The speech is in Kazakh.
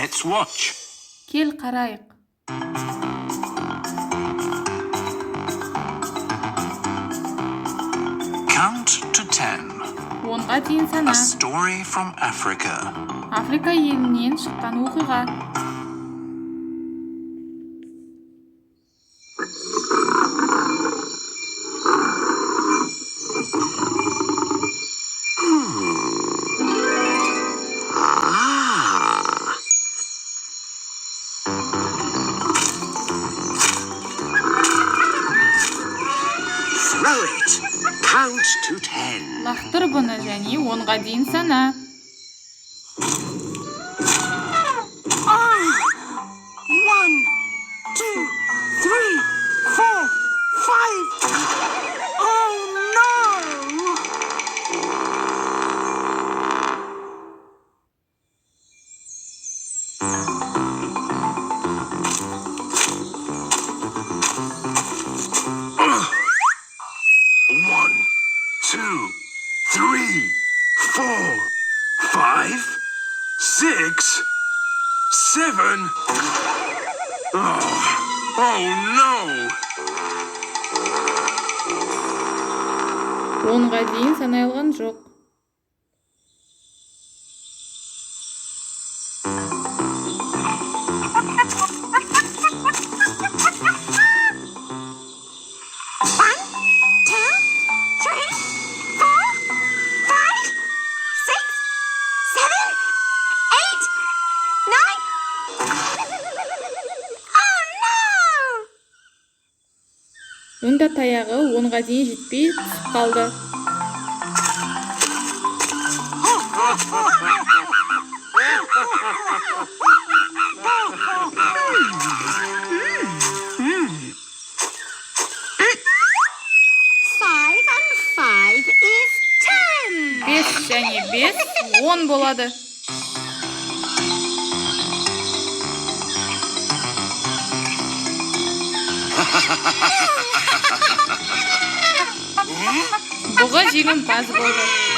Let's watch. Кел қарайық. Count to 10. 10-ға дейін A сана. story from Africa. Африка елінен шыққан оқиға. Throw it. Count to 10. Лақтыр бұны және 10-ға дейін сана. 1, 2, 3, 4, 5. Oh no! One, two, three, 4, 5, 6, 7. Oh no! 10-ға дейін санайлған жоқ. Онда таяғы 10-ға дейін жетпей түсіп қалды. Five and 5 is 10. 5 және 5 10 болады. Бұғы жеңімпаз болды.